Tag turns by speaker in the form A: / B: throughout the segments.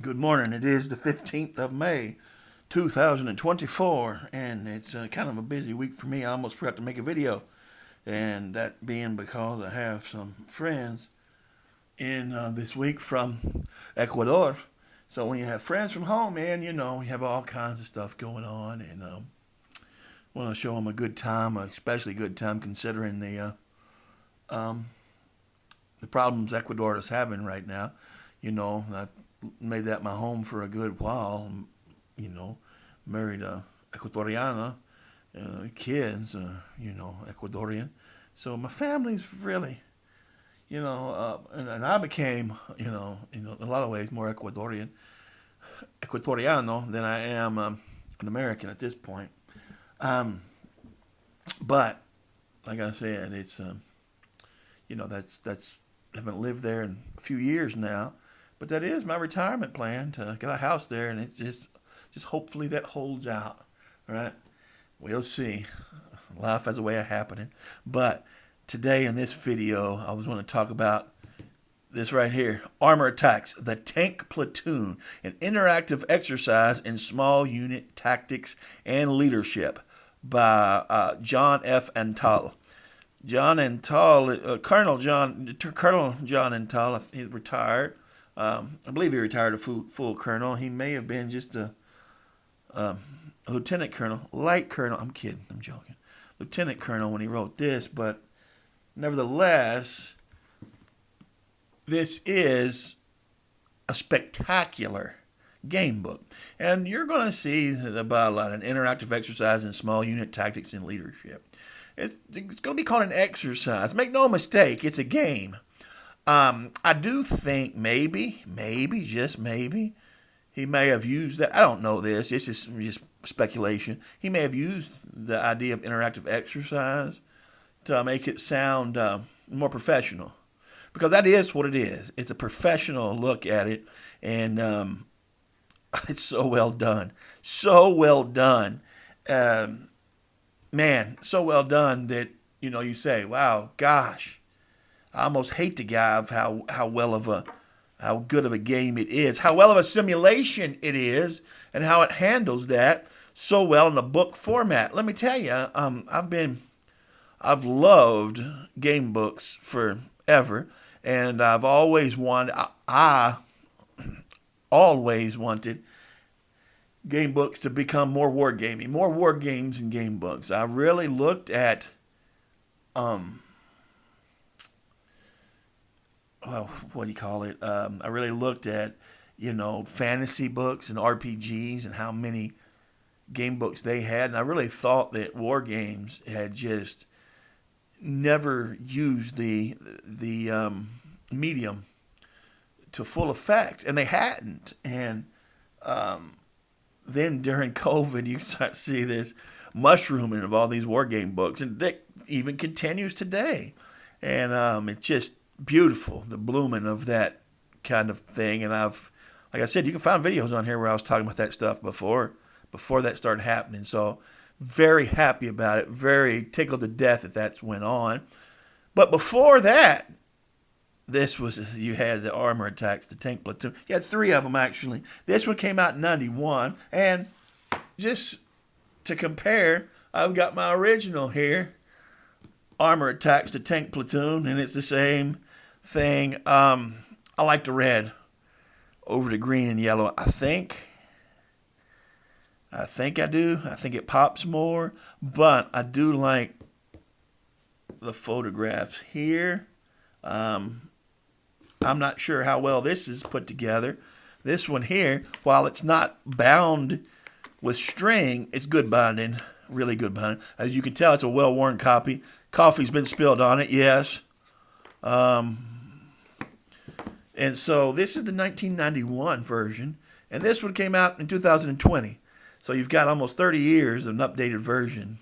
A: Good morning. It is the 15th of May, 2024, and it's kind of a busy week for me. I almost forgot to make a video, and that being because I have some friends in this week from Ecuador. So when you have friends from home, man, you have all kinds of stuff going on, and want to show them a good time, especially good time considering the problems Ecuador is having right now. I made that my home for a good while. Married a Ecuadoriana, kids, Ecuadorian. So my family's really, and I became, in a lot of ways more Ecuadoriano than I am an American at this point. But like I said, it's, that's I haven't lived there in a few years now. But that is my retirement plan, to get a house there, and it's just hopefully that holds out. All right, we'll see. Life has a way of happening. But today in this video, I was going to talk about this right here: Armor Attacks, the Tank Platoon, an interactive exercise in small unit tactics and leadership, by John F. Antal. John Antal, Colonel John Antal, he retired. I believe he retired a full colonel. He may have been just a lieutenant colonel, light colonel. I'm kidding. I'm joking. Lieutenant colonel when he wrote this, but nevertheless, this is a spectacular game book. And you're going to see about an interactive exercise in small unit tactics and leadership. It's going to be called an exercise. Make no mistake, it's a game. I do think maybe, just maybe, he may have used that. I don't know this. It's just speculation. He may have used the idea of interactive exercise to make it sound more professional. Because that is what it is. It's a professional look at it. And it's so well done. So well done. Man, so well done that, you say, wow, gosh. I almost hate the guy of how good of a game it is, how well of a simulation it is, and how it handles that so well in the book format. Let me tell you, I've loved game books forever, and I've always wanted, I always wanted game books to become more wargaming, more war games and game books. I really looked at, what do you call it? I really looked at, fantasy books and RPGs and how many game books they had. And I really thought that war games had just never used the medium to full effect. And they hadn't. And then during COVID, you start to see this mushrooming of all these war game books. And that even continues today. And it's just beautiful, the blooming of that kind of thing. And like I said, you can find videos on here where I was talking about that stuff before that started happening. So very happy about it, very tickled to death that went on. But before that, you had the Armor Attacks, the Tank Platoon. You had three of them, actually. This one came out in 91. And just to compare, I've got my original here, Armor Attacks, the Tank Platoon, and it's the same thing. I like the red over the green and yellow. I think I do. I think it pops more, but I do like the photographs here. I'm not sure how well this is put together. This one here, while it's not bound with string, it's good binding, really good binding. As you can tell, it's a well-worn copy. Coffee's been spilled on it, yes. And so this is the 1991 version, and this one came out in 2020. So you've got almost 30 years of an updated version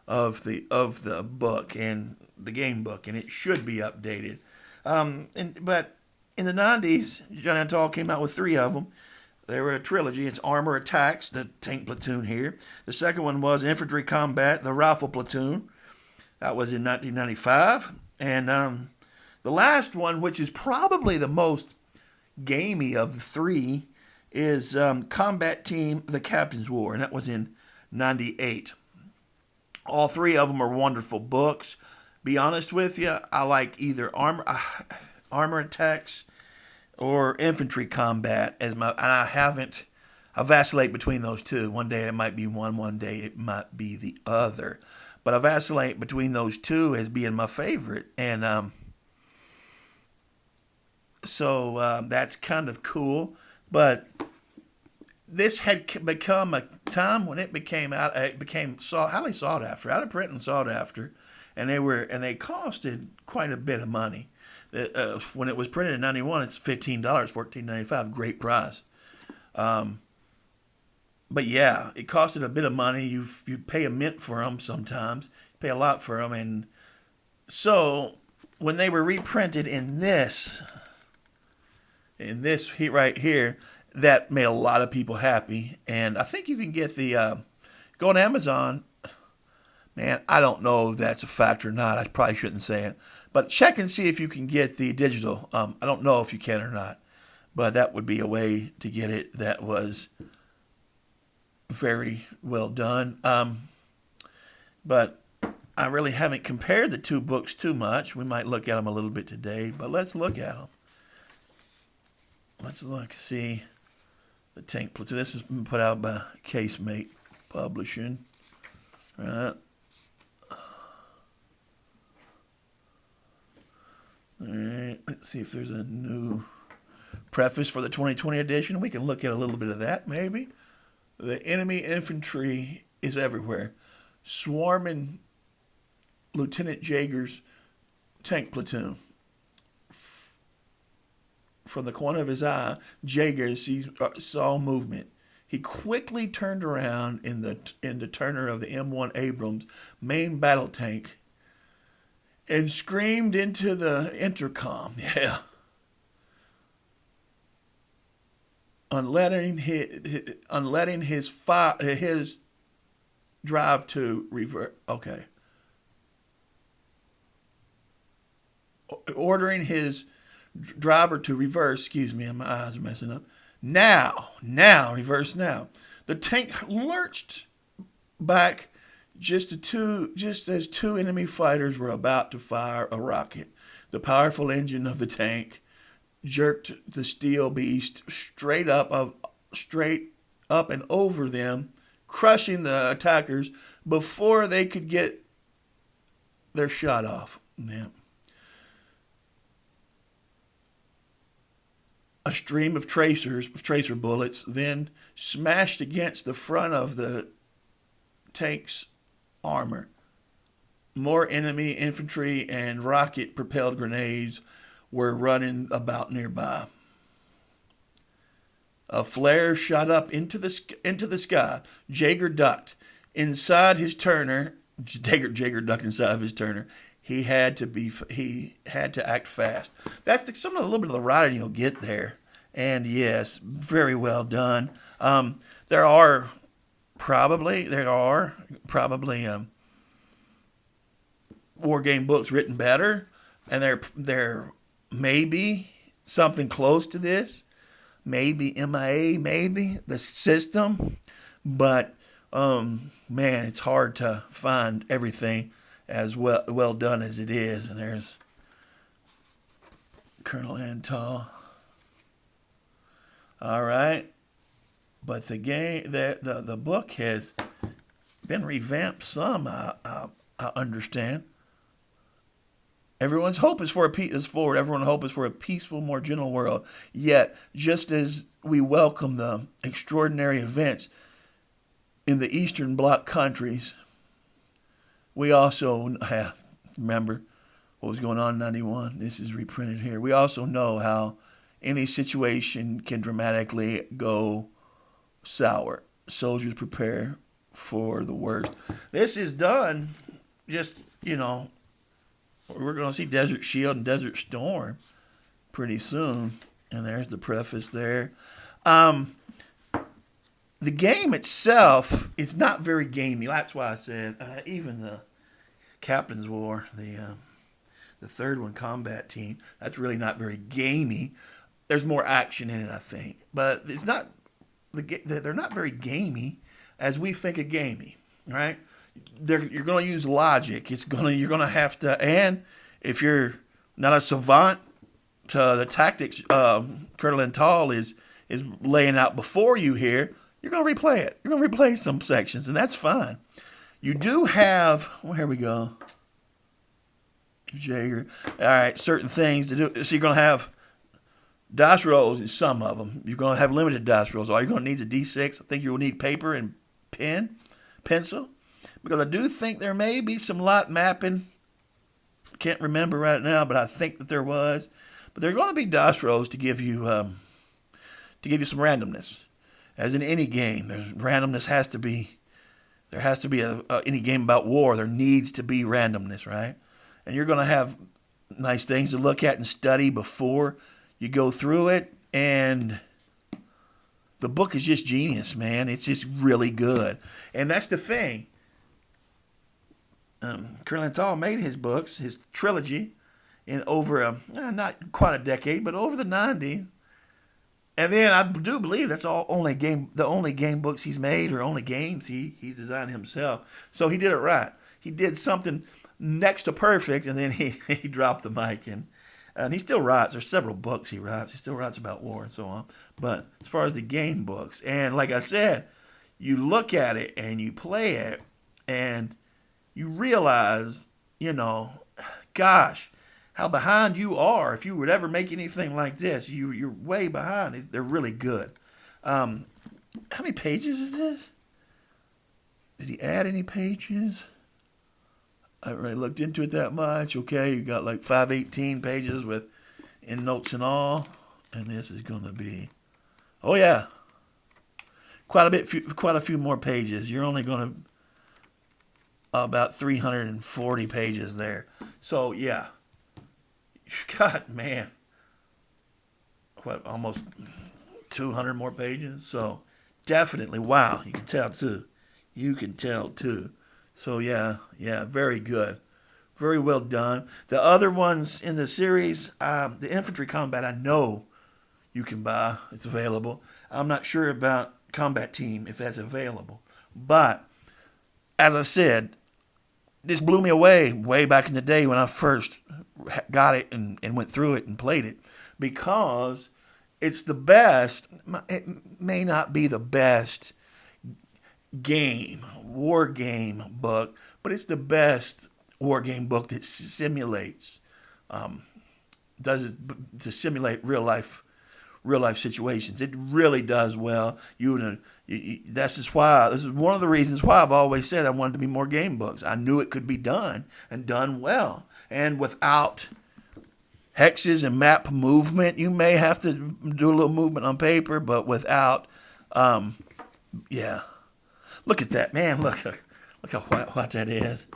A: of the book and the game book, and it should be updated. But in the 90s, John Antal came out with three of them. They were a trilogy. It's Armor Attacks, the Tank Platoon here. The second one was Infantry Combat, the Rifle Platoon. That was in 1995. And the last one, which is probably the most gamey of the three, is Combat Team: The Captain's War, and that was in '98. All three of them are wonderful books. Be honest with you, I like either armor attacks or infantry combat as my. And I vacillate between those two. One day it might be one day it might be the other. But I vacillate between those two as being my favorite, and so that's kind of cool. But this had become a time when it became highly sought after, out of print and sought after, and they costed quite a bit of money. When it was printed in '91, it's $15, $14.95, great price. But yeah, it costed a bit of money. You pay a mint for them sometimes, you pay a lot for them, and so when they were reprinted in this right here, that made a lot of people happy. And I think you can get the go on Amazon. Man, I don't know if that's a fact or not. I probably shouldn't say it, but check and see if you can get the digital. I don't know if you can or not, but that would be a way to get it. That was very well done. But I really haven't compared the two books too much. We might look at them a little bit today, but let's look at them. Let's see the tank platoon. This has been put out by Casemate Publishing. All right. All right. Let's see if there's a new preface for the 2020 edition. We can look at a little bit of that, maybe. The enemy infantry is everywhere, swarming Lieutenant Jaeger's tank platoon. From the corner of his eye, Jaeger saw movement. He quickly turned around in the Turner of the M1 Abrams main battle tank and screamed into the intercom. Yeah. Unletting his drive to revert. Okay. Ordering his driver to reverse. Excuse me, my eyes are messing up. Now, reverse now. The tank lurched back just as two enemy fighters were about to fire a rocket. The powerful engine of the tank jerked the steel beast straight up and over them, crushing the attackers before they could get their shot off. Yeah. A stream of tracer bullets then smashed against the front of the tank's armor. More enemy infantry and rocket-propelled grenades were running about nearby. A flare shot up into the sky. Jaeger ducked inside his Turner. Jaeger ducked inside of his Turner. He had to act fast. That's a little bit of the writing you'll get there. And yes, very well done. There are probably war game books written better, and there may be something close to this. Maybe MIA, maybe the system, but man, it's hard to find everything as well done as it is. And there's Colonel Antal. All right, but the book has been revamped some. I understand. Everyone's hope is forward. Everyone's hope is for a peaceful, more gentle world. Yet, just as we welcome the extraordinary events in the Eastern Bloc countries, we also remember what was going on in '91. This is reprinted here. We also know how any situation can dramatically go sour. Soldiers prepare for the worst. This is done just, we're going to see Desert Shield and Desert Storm pretty soon. And there's the preface there. The game itself is not very gamey. That's why I said even the Captain's War, the third one, Combat Team, that's really not very gamey. there's more action in it, I think. But it's not they're not very gamey as we think of gamey, right? You're going to use logic. You're going to have to, and if you're not a savant to the tactics, Colonel Antal is laying out before you here. You're going to replay it. You're going to replay some sections, and that's fine. You do have, well, here we go. Jaeger. All right, certain things to do. So you're going to have dice rolls in some of them. You're going to have limited dice rolls. All you're going to need is a D6. I think you'll need paper and pencil, because I do think there may be some lot mapping. Can't remember right now, but I think that there was. But there are going to be dice rolls to give you some randomness. As in any game, randomness has to be. There has to be any game about war. There needs to be randomness, right? And you're going to have nice things to look at and study before you go through it. And the book is just genius, man. It's just really good. And that's the thing. Colonel Antal made his books, his trilogy, in over not quite a decade, but over the 90s. And then I do believe that's the only game books he's made, or only games he's designed himself. So he did it right. He did something next to perfect, and then he dropped the mic, and he still writes. There's several books he writes. He still writes about war and so on. But as far as the game books, and like I said, you look at it and you play it, and you realize, gosh, how behind you are. If you would ever make anything like this, you're way behind. They're really good. How many pages is this? Did he add any pages? I haven't really looked into it that much. Okay, you got like 518 pages with endnotes and all. And this is going to be, oh yeah, quite a few more pages. You're only going to about 340 pages there. So yeah, you've got, man, almost 200 more pages. So definitely, wow, you can tell too. So yeah, very good. Very well done. The other ones in the series, the infantry combat, I know you can buy. It's available. I'm not sure about combat team, if that's available. But as I said, this blew me away way back in the day when I first got it and went through it and played it, because it's the best. It may not be the best war game book, but it's the best war game book that simulates, does it to simulate real life situations. It really does well. This is one of the reasons why I've always said I wanted to be more game books. I knew it could be done and done well, and without hexes and map movement. You may have to do a little movement on paper, but without, Look at that, man. Look how white that is.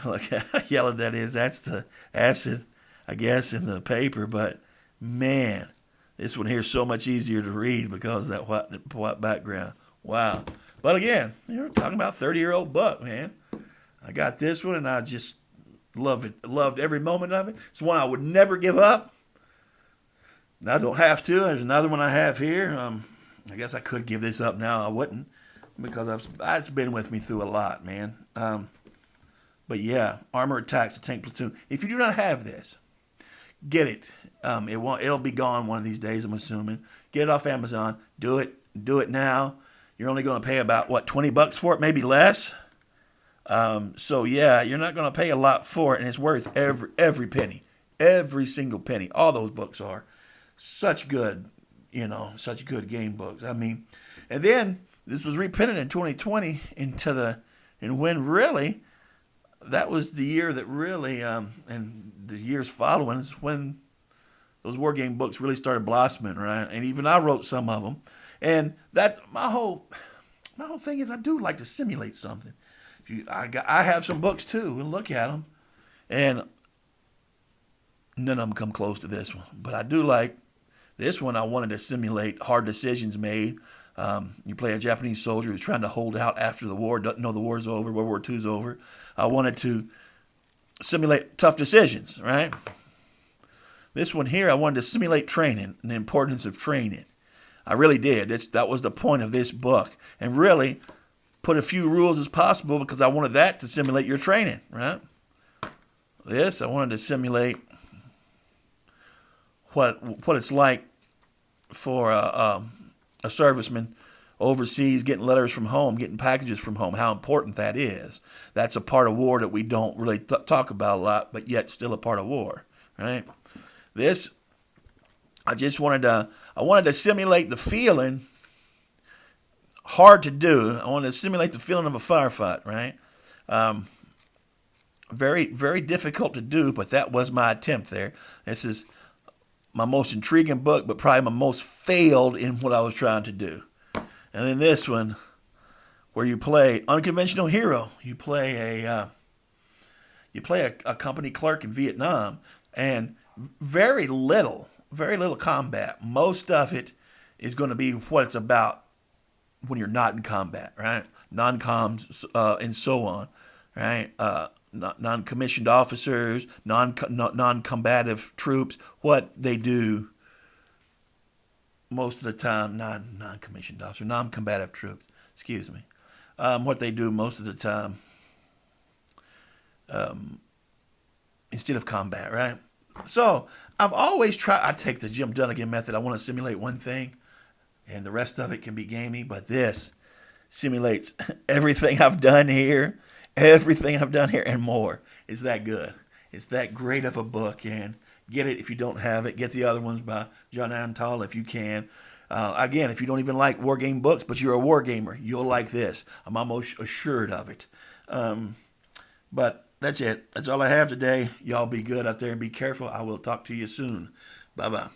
A: Look how yellow that is. That's the acid, I guess, in the paper. But, man, this one here is so much easier to read because of that white background. Wow. But, again, you're talking about a 30-year-old book, man. I got this one, and I just love it. Loved every moment of it. It's one I would never give up. And I don't have to. There's another one I have here. I guess I could give this up now. I wouldn't, because it's been with me through a lot, man. But yeah, Armored Attacks, a Tank Platoon. If you do not have this, get it. It'll be gone one of these days, I'm assuming. Get it off Amazon. Do it now. You're only going to pay about $20 for it, maybe less. So yeah, you're not going to pay a lot for it, and it's worth every penny, every single penny. All those books are such good game books. I mean, and then this was reprinted in 2020 and when really, that was the year that really, and the years following is when those war game books really started blossoming, right? And even I wrote some of them. And that my whole thing is I do like to simulate something. I have some books too, and look at them, and none of them come close to this one. But I do like this one. I wanted to simulate hard decisions made. You play a Japanese soldier who's trying to hold out after the war, doesn't know the war's over, World War II's over. I wanted to simulate tough decisions, right? This one here, I wanted to simulate training and the importance of training. I really did. That was the point of this book. And really put a few rules as possible because I wanted that to simulate your training, right? This, I wanted to simulate what it's like for a serviceman overseas getting letters from home, getting packages from home, how important that is. That's a part of war that we don't really talk about a lot, but yet still a part of war, right? This, I wanted to simulate the feeling, hard to do. I wanted to simulate the feeling of a firefight, right? Very, very difficult to do, but that was my attempt there. This is my most intriguing book, but probably my most failed in what I was trying to do. And then this one, where you play unconventional hero. You play a company clerk in Vietnam, and very little combat. Most of it is going to be what it's about when you're not in combat, right? Non-coms and so on, right? Non-commissioned officers, non-combative troops, what they do most of the time, non-commissioned officers, non-combative troops, excuse me, what they do most of the time instead of combat, right? So I've always tried, I take the Jim Dunnigan method. I want to simulate one thing and the rest of it can be gamey, but this simulates everything I've done here and more. It's that good. It's that great of a book, and get it if you don't have it. Get the other ones by John Antal if you can. Again, if you don't even like war game books, but you're a war gamer, you'll like this. I'm almost assured of it. But that's it. That's all I have today. Y'all be good out there and be careful. I will talk to you soon. Bye-bye.